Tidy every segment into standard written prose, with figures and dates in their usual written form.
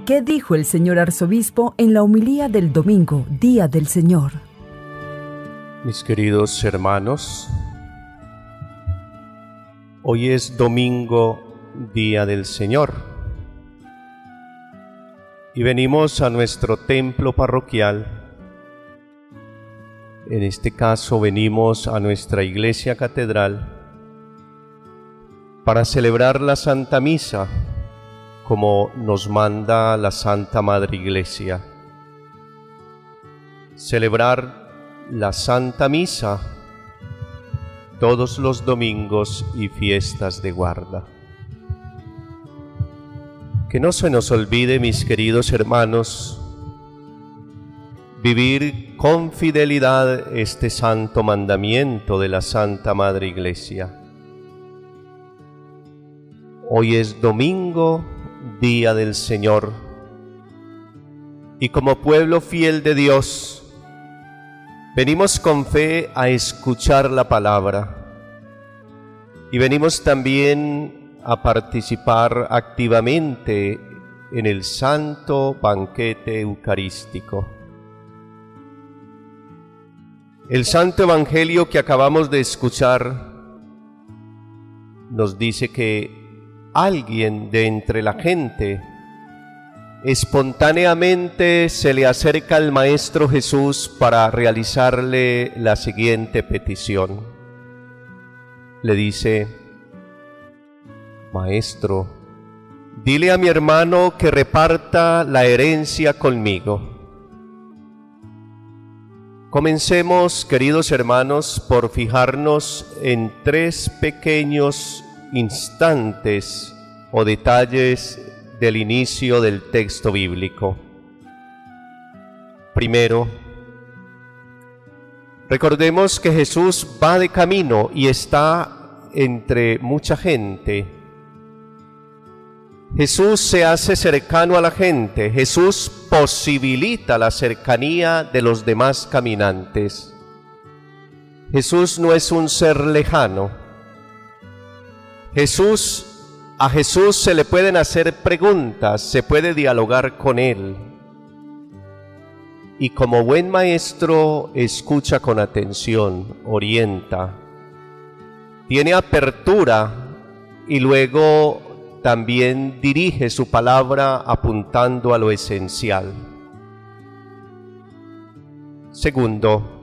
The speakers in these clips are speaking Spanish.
¿Qué dijo el señor arzobispo en la homilía del domingo, Día del Señor? Mis queridos hermanos, hoy es domingo, Día del Señor, y venimos a nuestro templo parroquial. En este caso venimos a nuestra iglesia catedral para celebrar la Santa Misa, como nos manda la Santa Madre Iglesia. Celebrar la Santa Misa todos los domingos y fiestas de guarda. Que no se nos olvide, mis queridos hermanos, vivir con fidelidad este santo mandamiento de la Santa Madre Iglesia. Hoy es domingo, Día del Señor, y como pueblo fiel de Dios, venimos con fe a escuchar la palabra y venimos también a participar activamente en el santo banquete eucarístico. El santo evangelio que acabamos de escuchar nos dice que alguien de entre la gente espontáneamente se le acerca al Maestro Jesús para realizarle la siguiente petición. Le dice: Maestro, dile a mi hermano que reparta la herencia conmigo. Comencemos, queridos hermanos, por fijarnos en tres pequeños instantes o detalles del inicio del texto bíblico. Primero, recordemos que Jesús va de camino y está entre mucha gente. Jesús se hace cercano a la gente, Jesús posibilita la cercanía de los demás caminantes. Jesús no es un ser lejano. A Jesús se le pueden hacer preguntas, se puede dialogar con Él. Y como buen maestro, escucha con atención, orienta, tiene apertura y luego también dirige su palabra apuntando a lo esencial. Segundo,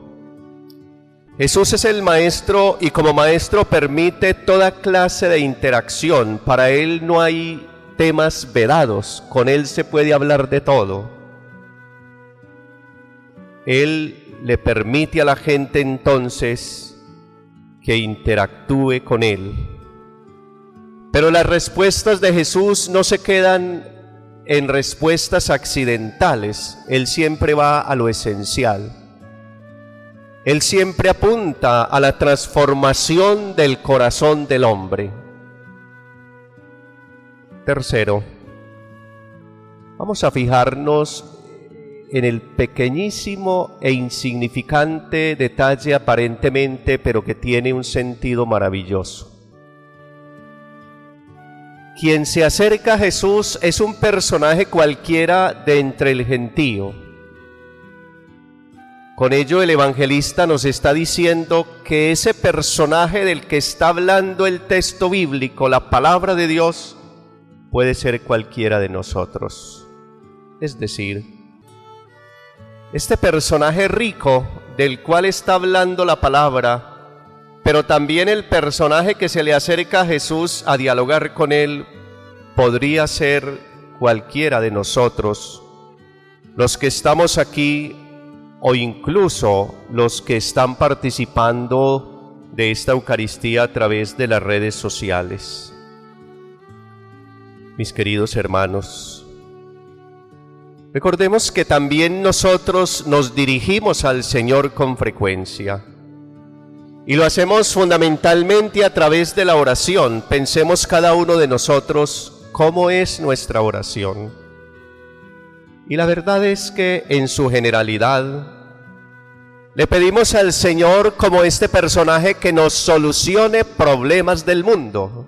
Jesús es el maestro y como maestro permite toda clase de interacción. Para Él no hay temas vedados, con Él se puede hablar de todo. Él le permite a la gente entonces que interactúe con Él. Pero las respuestas de Jesús no se quedan en respuestas accidentales. Él siempre va a lo esencial. Él siempre apunta a la transformación del corazón del hombre. Tercero, vamos a fijarnos en el pequeñísimo e insignificante detalle aparentemente, pero que tiene un sentido maravilloso. Quien se acerca a Jesús es un personaje cualquiera de entre el gentío. Con ello el evangelista nos está diciendo que ese personaje del que está hablando el texto bíblico, la palabra de Dios, puede ser cualquiera de nosotros. Es decir, este personaje rico del cual está hablando la palabra, pero también el personaje que se le acerca a Jesús a dialogar con él, podría ser cualquiera de nosotros, los que estamos aquí o incluso los que están participando de esta Eucaristía a través de las redes sociales. Mis queridos hermanos, recordemos que también nosotros nos dirigimos al Señor con frecuencia y lo hacemos fundamentalmente a través de la oración. Pensemos cada uno de nosotros cómo es nuestra oración. Y la verdad es que en su generalidad le pedimos al Señor como este personaje que nos solucione problemas del mundo.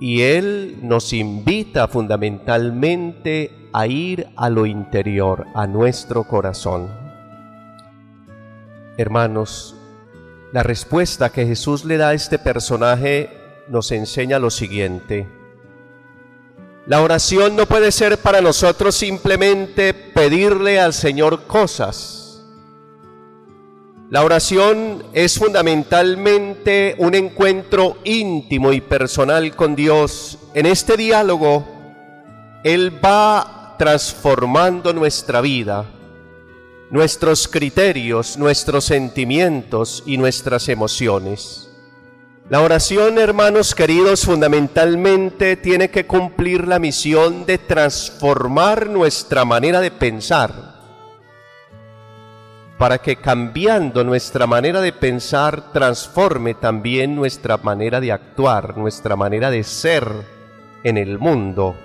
y Él nos invita fundamentalmente a ir a lo interior, a nuestro corazón. Hermanos, la respuesta que Jesús le da a este personaje nos enseña lo siguiente. La oración no puede ser para nosotros simplemente pedirle al Señor cosas. La oración es fundamentalmente un encuentro íntimo y personal con Dios. En este diálogo, Él va transformando nuestra vida, nuestros criterios, nuestros sentimientos y nuestras emociones. La oración, hermanos queridos, fundamentalmente tiene que cumplir la misión de transformar nuestra manera de pensar, para que cambiando nuestra manera de pensar transforme también nuestra manera de actuar, nuestra manera de ser en el mundo,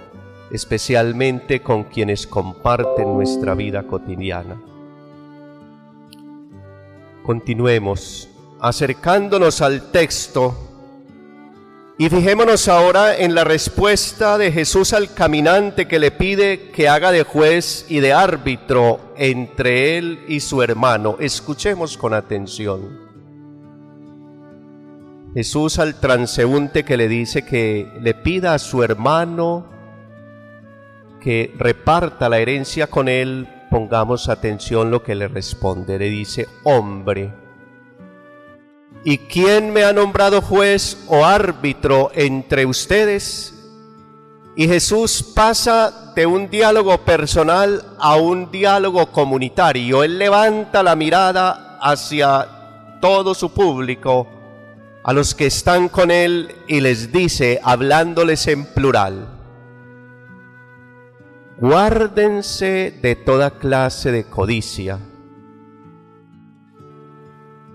especialmente con quienes comparten nuestra vida cotidiana. Continuemos acercándonos al texto y fijémonos ahora en la respuesta de Jesús al caminante que le pide que haga de juez y de árbitro entre él y su hermano. Escuchemos con atención. Jesús al transeúnte que le dice que le pida a su hermano que reparta la herencia con él, pongamos atención lo que le responde. Le dice: hombre, ¿y quién me ha nombrado juez o árbitro entre ustedes? Y Jesús pasa de un diálogo personal a un diálogo comunitario. Él levanta la mirada hacia todo su público, a los que están con Él, y les dice, hablándoles en plural: guárdense de toda clase de codicia.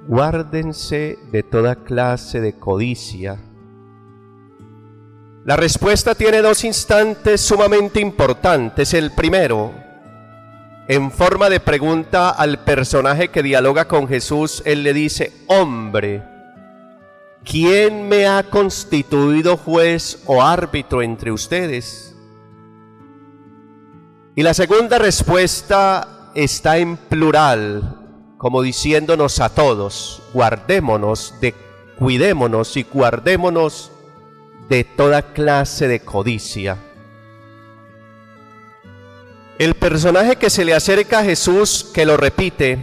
Guárdense de toda clase de codicia. La respuesta tiene dos instantes sumamente importantes. El primero, en forma de pregunta al personaje que dialoga con Jesús, él le dice: hombre, ¿quién me ha constituido juez o árbitro entre ustedes? Y la segunda respuesta está en plural, como diciéndonos a todos: guardémonos, cuidémonos y guardémonos de toda clase de codicia. El personaje que se le acerca a Jesús, que lo repite,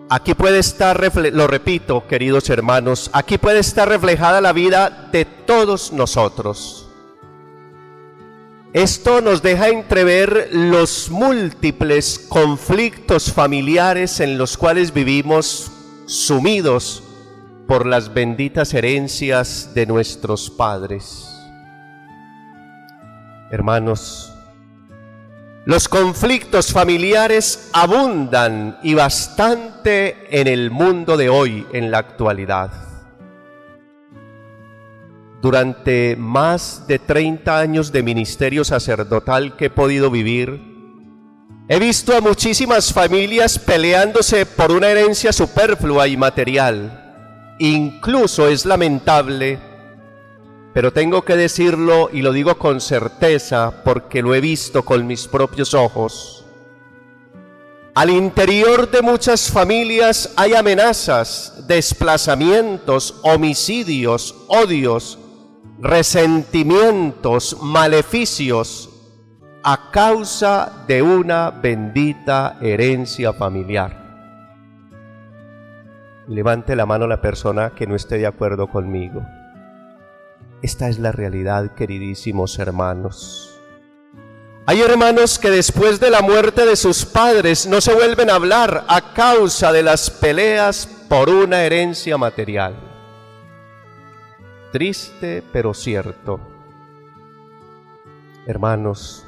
aquí puede estar, lo repito, queridos hermanos, aquí puede estar reflejada la vida de todos nosotros. Esto nos deja entrever los múltiples conflictos familiares en los cuales vivimos sumidos por las benditas herencias de nuestros padres. Hermanos, los conflictos familiares abundan y bastante en el mundo de hoy, en la actualidad. Durante más de 30 años de ministerio sacerdotal que he podido vivir, he visto a muchísimas familias peleándose por una herencia superflua y material. Incluso es lamentable, pero tengo que decirlo y lo digo con certeza porque lo he visto con mis propios ojos. Al interior de muchas familias hay amenazas, desplazamientos, homicidios, odios, resentimientos, maleficios a causa de una bendita herencia familiar. Levante la mano la persona que no esté de acuerdo conmigo. Esta es la realidad, queridísimos hermanos. Hay hermanos que después de la muerte de sus padres no se vuelven a hablar a causa de las peleas por una herencia material. Triste, pero cierto. Hermanos,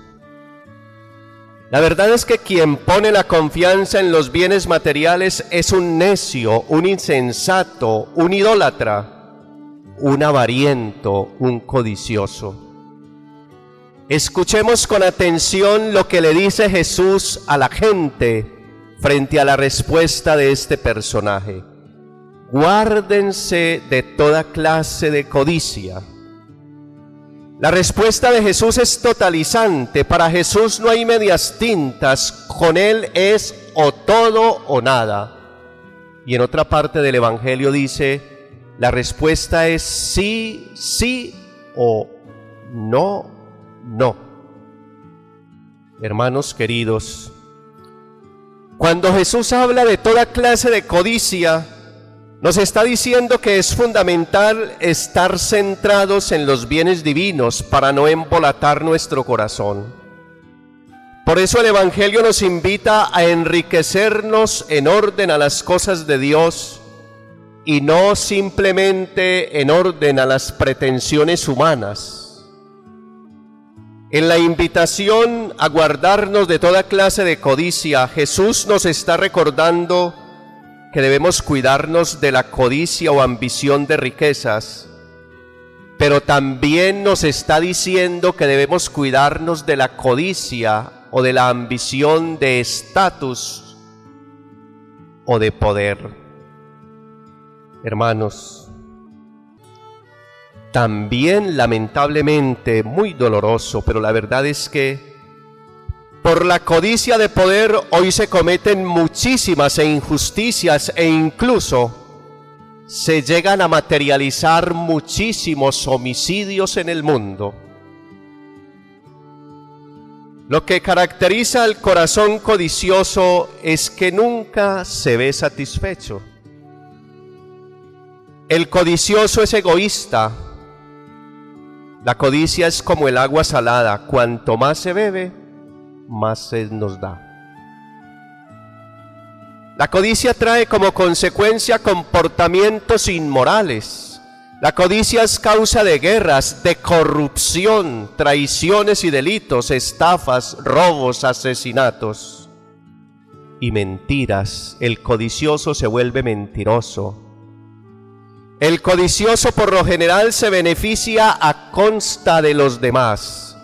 la verdad es que quien pone la confianza en los bienes materiales es un necio, un insensato, un idólatra, un avariento, un codicioso. Escuchemos con atención lo que le dice Jesús a la gente frente a la respuesta de este personaje. Guárdense de toda clase de codicia. La respuesta de Jesús es totalizante. Para Jesús no hay medias tintas. Con Él es o todo o nada. Y en otra parte del Evangelio dice, la respuesta es sí, sí o no, no. Hermanos queridos, cuando Jesús habla de toda clase de codicia, nos está diciendo que es fundamental estar centrados en los bienes divinos para no embolatar nuestro corazón. Por eso el Evangelio nos invita a enriquecernos en orden a las cosas de Dios y no simplemente en orden a las pretensiones humanas. En la invitación a guardarnos de toda clase de codicia, Jesús nos está recordando que debemos cuidarnos de la codicia o ambición de riquezas, pero también nos está diciendo que debemos cuidarnos de la codicia o de la ambición de estatus o de poder. Hermanos, también lamentablemente, muy doloroso, pero la verdad es que por la codicia de poder hoy se cometen muchísimas injusticias e incluso se llegan a materializar muchísimos homicidios en el mundo. Lo que caracteriza al corazón codicioso es que nunca se ve satisfecho. El codicioso es egoísta. La codicia es como el agua salada, cuanto más se bebe, más sed nos da. La codicia trae como consecuencia comportamientos inmorales. La codicia es causa de guerras, de corrupción, traiciones y delitos, estafas, robos, asesinatos y mentiras. El codicioso se vuelve mentiroso. El codicioso por lo general se beneficia a costa de los demás.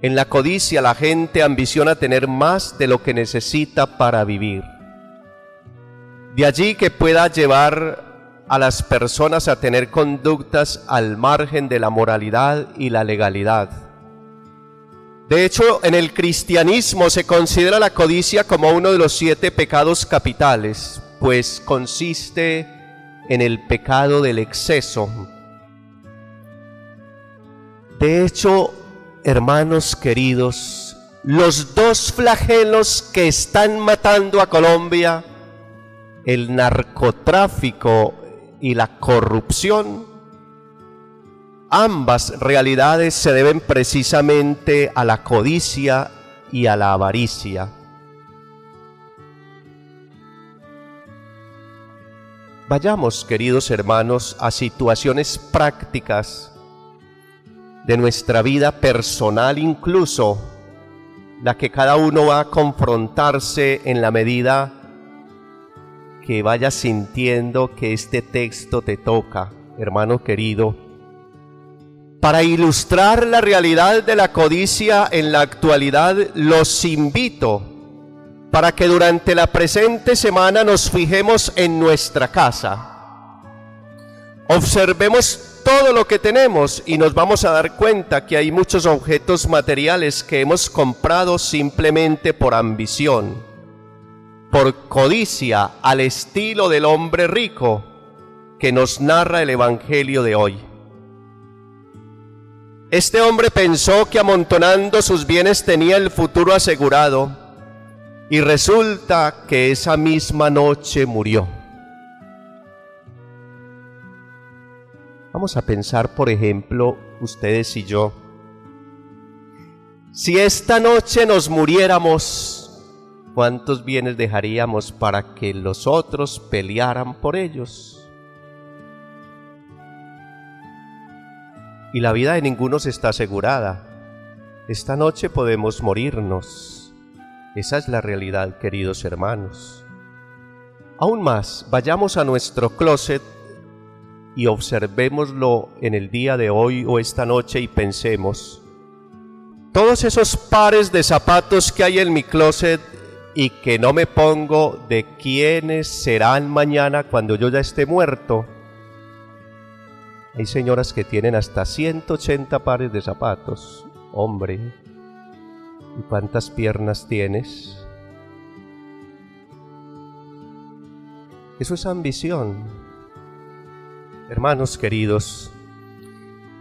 En la codicia la gente ambiciona tener más de lo que necesita para vivir. De allí que pueda llevar a las personas a tener conductas al margen de la moralidad y la legalidad. De hecho, en el cristianismo se considera la codicia como uno de los 7 pecados capitales, pues consiste en el pecado del exceso. De hecho, hermanos queridos, los 2 flagelos que están matando a Colombia, el narcotráfico y la corrupción, ambas realidades se deben precisamente a la codicia y a la avaricia. Vayamos, queridos hermanos, a situaciones prácticas de nuestra vida personal, incluso la que cada uno va a confrontarse en la medida que vaya sintiendo que este texto te toca, hermano querido. Para ilustrar la realidad de la codicia en la actualidad, los invito para que durante la presente semana nos fijemos en nuestra casa. Observemos todo lo que tenemos y nos vamos a dar cuenta que hay muchos objetos materiales que hemos comprado simplemente por ambición, por codicia, al estilo del hombre rico que nos narra el Evangelio de hoy. Este hombre pensó que amontonando sus bienes tenía el futuro asegurado y resulta que esa misma noche murió. Vamos a pensar, por ejemplo, ustedes y yo, si esta noche nos muriéramos, ¿cuántos bienes dejaríamos para que los otros pelearan por ellos? Y la vida de ninguno está asegurada. Esta noche podemos morirnos. Esa es la realidad, queridos hermanos. Aún más, vayamos a nuestro closet y observémoslo en el día de hoy o esta noche y pensemos, todos esos pares de zapatos que hay en mi closet y que no me pongo, ¿de quiénes serán mañana cuando yo ya esté muerto? Hay señoras que tienen hasta 180 pares de zapatos. Hombre, ¿y cuántas piernas tienes? Eso es ambición. Hermanos queridos,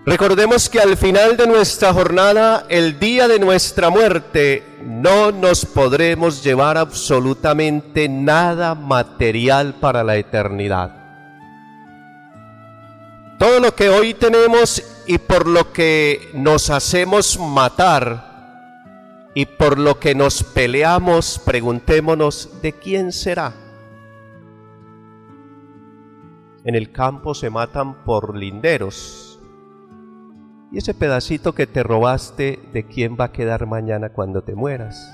recordemos que al final de nuestra jornada, el día de nuestra muerte, no nos podremos llevar absolutamente nada material para la eternidad. Todo lo que hoy tenemos y por lo que nos hacemos matar y por lo que nos peleamos, preguntémonos, ¿de quién será? En el campo se matan por linderos. ¿Y ese pedacito que te robaste, de quién va a quedar mañana cuando te mueras?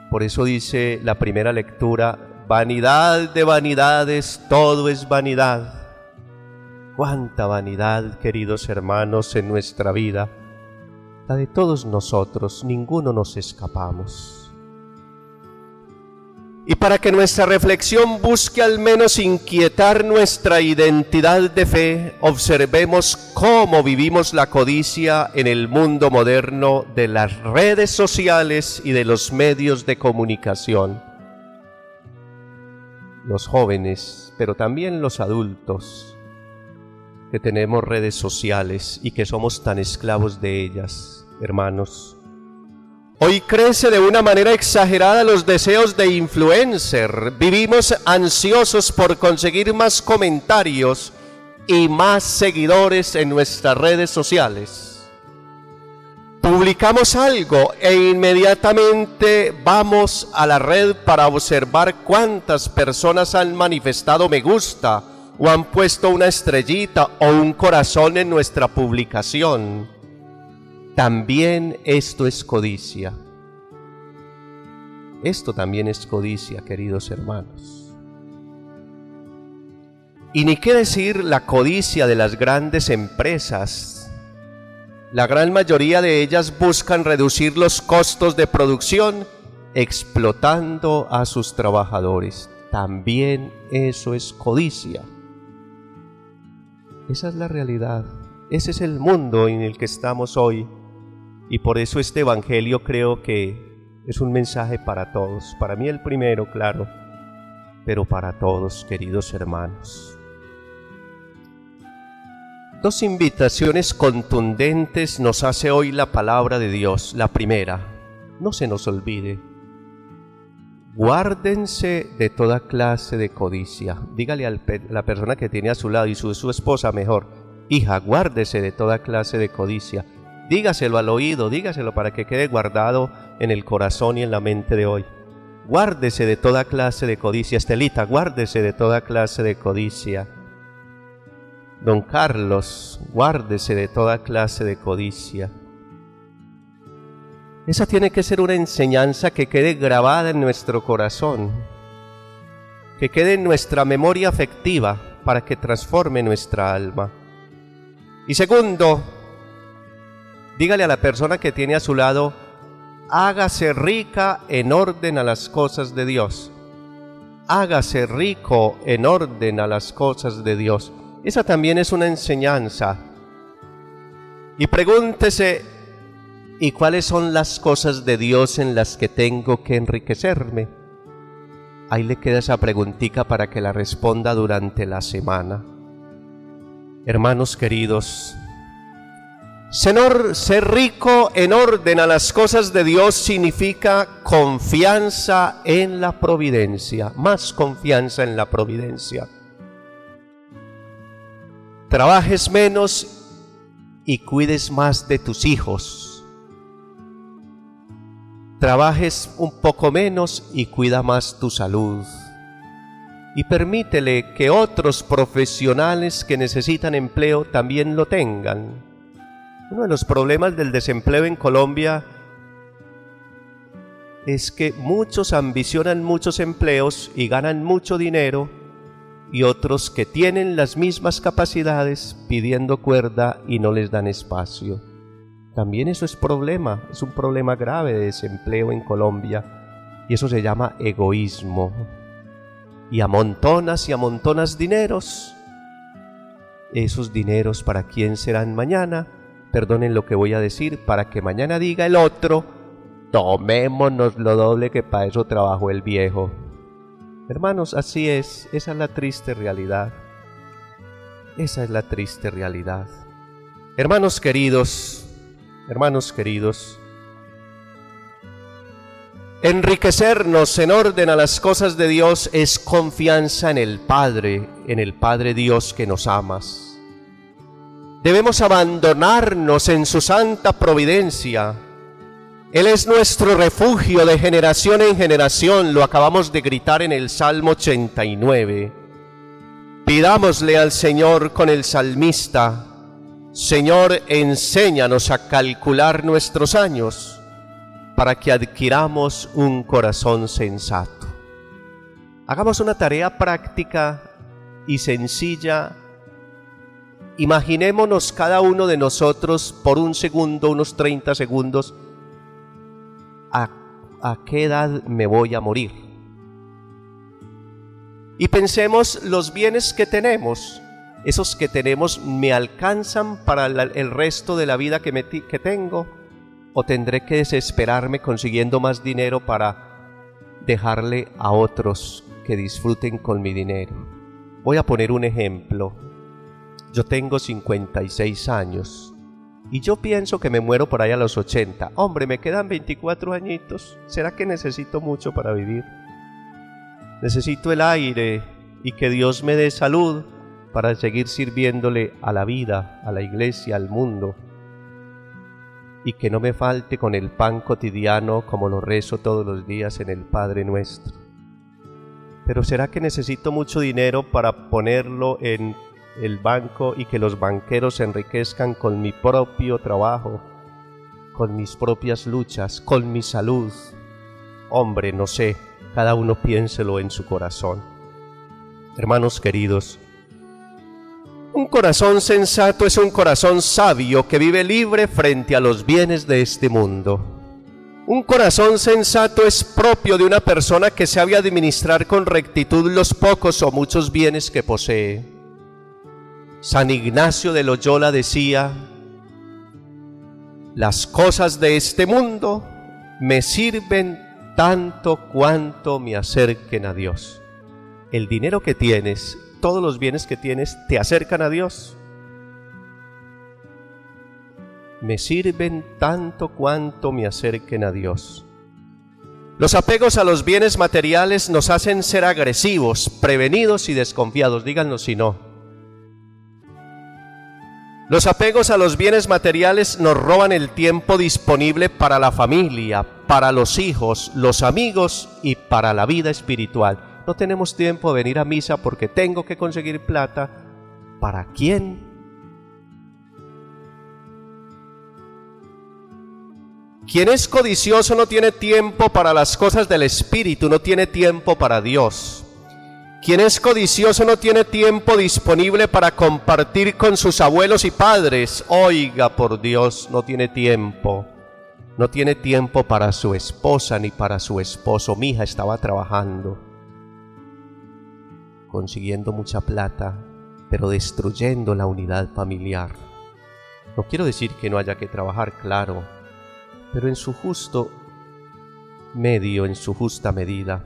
Por eso dice la primera lectura, vanidad de vanidades, todo es vanidad. Cuánta vanidad, queridos hermanos, en nuestra vida, la de todos nosotros, ninguno nos escapamos. Y para que nuestra reflexión busque al menos inquietar nuestra identidad de fe, observemos cómo vivimos la codicia en el mundo moderno de las redes sociales y de los medios de comunicación. Los jóvenes, pero también los adultos, que tenemos redes sociales y que somos tan esclavos de ellas, hermanos. Hoy crece de una manera exagerada los deseos de influencer. Vivimos ansiosos por conseguir más comentarios y más seguidores en nuestras redes sociales. Publicamos algo e inmediatamente vamos a la red para observar cuántas personas han manifestado me gusta o han puesto una estrellita o un corazón en nuestra publicación. También esto es codicia. Esto también es codicia, queridos hermanos. Y ni qué decir la codicia de las grandes empresas. La gran mayoría de ellas buscan reducir los costos de producción explotando a sus trabajadores. También eso es codicia. Esa es la realidad. Ese es el mundo en el que estamos hoy. Y por eso este evangelio creo que es un mensaje para todos. Para mí el primero, claro, pero para todos, queridos hermanos. Dos invitaciones contundentes nos hace hoy la palabra de Dios. La primera, no se nos olvide, guárdense de toda clase de codicia. Dígale a la persona que tiene a su lado y su esposa mejor, hija, guárdese de toda clase de codicia. Dígaselo al oído, dígaselo para que quede guardado en el corazón y en la mente de hoy. Guárdese de toda clase de codicia. Estelita, guárdese de toda clase de codicia. Don Carlos, guárdese de toda clase de codicia. Esa tiene que ser una enseñanza que quede grabada en nuestro corazón, que quede en nuestra memoria afectiva para que transforme nuestra alma. Y segundo, dígale a la persona que tiene a su lado, hágase rica en orden a las cosas de Dios. Hágase rico en orden a las cosas de Dios. Esa también es una enseñanza. Y pregúntese, ¿y cuáles son las cosas de Dios en las que tengo que enriquecerme? Ahí le queda esa preguntica para que la responda durante la semana. Hermanos queridos, ser rico en orden a las cosas de Dios significa confianza en la providencia, más confianza en la providencia. Trabajes menos y cuides más de tus hijos. Trabajes un poco menos y cuida más tu salud. Y permítele que otros profesionales que necesitan empleo también lo tengan. Uno de los problemas del desempleo en Colombia es que muchos ambicionan muchos empleos y ganan mucho dinero, y otros que tienen las mismas capacidades pidiendo cuerda y no les dan espacio. También eso es un problema grave de desempleo en Colombia, y eso se llama egoísmo. Y amontonas dineros esos dineros para quién serán mañana. Perdonen lo que voy a decir, para que mañana diga el otro, tomémonos lo doble que para eso trabajó el viejo. Hermanos, así es, esa es la triste realidad. Esa es la triste realidad. Hermanos queridos, enriquecernos en orden a las cosas de Dios es confianza en el Padre Dios que nos amas. Debemos abandonarnos en su santa providencia. Él es nuestro refugio de generación en generación, lo acabamos de gritar en el Salmo 89. Pidámosle al Señor con el salmista: Señor, enséñanos a calcular nuestros años para que adquiramos un corazón sensato. Hagamos una tarea práctica y sencilla. Imaginémonos cada uno de nosotros por un segundo, unos 30 segundos, ¿a qué edad me voy a morir? Y pensemos los bienes que tenemos. Esos que tenemos, ¿me alcanzan para el resto de la vida que tengo? ¿O tendré que desesperarme consiguiendo más dinero para dejarle a otros que disfruten con mi dinero? Voy a poner un ejemplo. Yo tengo 56 años y yo pienso que me muero por ahí a los 80. Hombre, me quedan 24 añitos. ¿Será que necesito mucho para vivir? Necesito el aire y que Dios me dé salud para seguir sirviéndole a la vida, a la iglesia, al mundo. Y que no me falte con el pan cotidiano como lo rezo todos los días en el Padre Nuestro. Pero ¿será que necesito mucho dinero para ponerlo en el banco y que los banqueros se enriquezcan con mi propio trabajo, con mis propias luchas, con mi salud? Hombre, no sé, cada uno piénselo en su corazón. Hermanos queridos, un corazón sensato es un corazón sabio que vive libre frente a los bienes de este mundo. Un corazón sensato es propio de una persona que sabe administrar con rectitud los pocos o muchos bienes que posee. San Ignacio de Loyola decía: las cosas de este mundo me sirven tanto cuanto me acerquen a Dios. El dinero que tienes, todos los bienes que tienes, ¿te acercan a Dios? Me sirven tanto cuanto me acerquen a Dios. Los apegos a los bienes materiales nos hacen ser agresivos, prevenidos y desconfiados. Díganlo si no. Los apegos a los bienes materiales nos roban el tiempo disponible para la familia, para los hijos, los amigos y para la vida espiritual. No tenemos tiempo de venir a misa porque tengo que conseguir plata. ¿Para quién? Quien es codicioso no tiene tiempo para las cosas del Espíritu, no tiene tiempo para Dios. Quien es codicioso no tiene tiempo disponible para compartir con sus abuelos y padres. Oiga, por Dios, no tiene tiempo. No tiene tiempo para su esposa ni para su esposo. Mi hija estaba trabajando, consiguiendo mucha plata, pero destruyendo la unidad familiar. No quiero decir que no haya que trabajar, claro, pero en su justo medio, en su justa medida.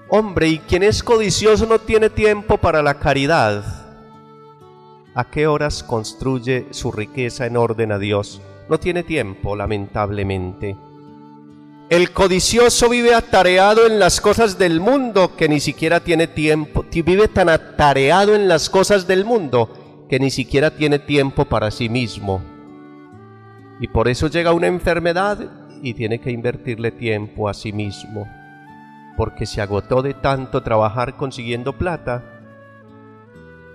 Hombre, y quien es codicioso no tiene tiempo para la caridad. ¿A qué horas construye su riqueza en orden a Dios? No tiene tiempo, lamentablemente. El codicioso vive atareado en las cosas del mundo que ni siquiera tiene tiempo. Vive tan atareado en las cosas del mundo que ni siquiera tiene tiempo para sí mismo. Y por eso llega una enfermedad y tiene que invertirle tiempo a sí mismo, porque se agotó de tanto trabajar consiguiendo plata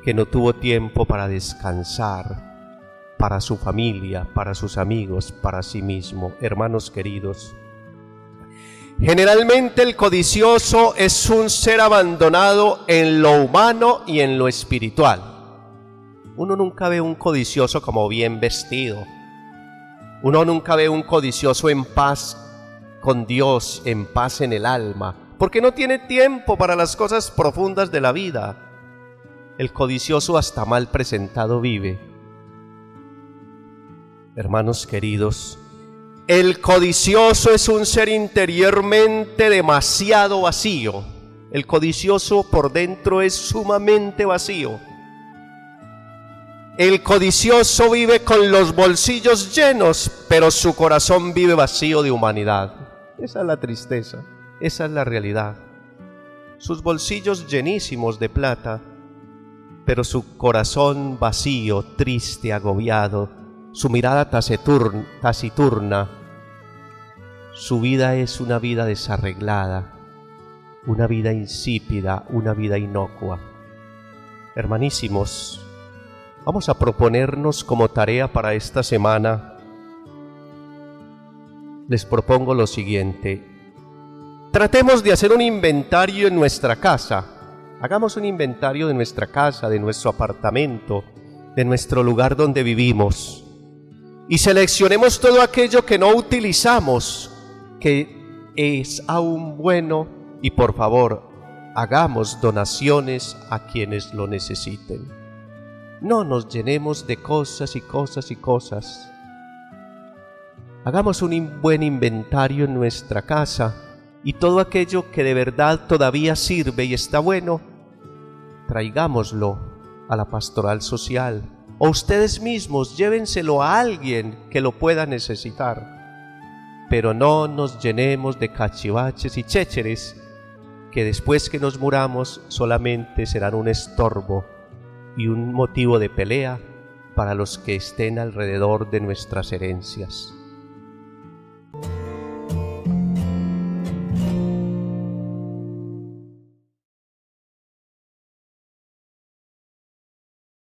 que no tuvo tiempo para descansar, para su familia, para sus amigos, para sí mismo. Hermanos queridos, generalmente el codicioso es un ser abandonado en lo humano y en lo espiritual. Uno nunca ve un codicioso como bien vestido. Uno nunca ve un codicioso en paz con Dios, en paz en el alma, porque no tiene tiempo para las cosas profundas de la vida. El codicioso hasta mal presentado vive. Hermanos queridos, el codicioso es un ser interiormente demasiado vacío. El codicioso por dentro es sumamente vacío. El codicioso vive con los bolsillos llenos, pero su corazón vive vacío de humanidad. Esa es la tristeza, esa es la realidad. Sus bolsillos llenísimos de plata, pero su corazón vacío, triste, agobiado, su mirada taciturna. Su vida es una vida desarreglada, una vida insípida, una vida inocua. Hermanísimos, vamos a proponernos como tarea para esta semana. Les propongo lo siguiente. Tratemos de hacer un inventario en nuestra casa. Hagamos un inventario de nuestra casa, de nuestro apartamento, de nuestro lugar donde vivimos. Y seleccionemos todo aquello que no utilizamos, que es aún bueno, y por favor, hagamos donaciones a quienes lo necesiten. No nos llenemos de cosas y cosas y cosas. Hagamos un buen inventario en nuestra casa y todo aquello que de verdad todavía sirve y está bueno, traigámoslo a la pastoral social, o ustedes mismos llévenselo a alguien que lo pueda necesitar. Pero no nos llenemos de cachivaches y chécheres que después que nos muramos solamente serán un estorbo y un motivo de pelea para los que estén alrededor de nuestras herencias.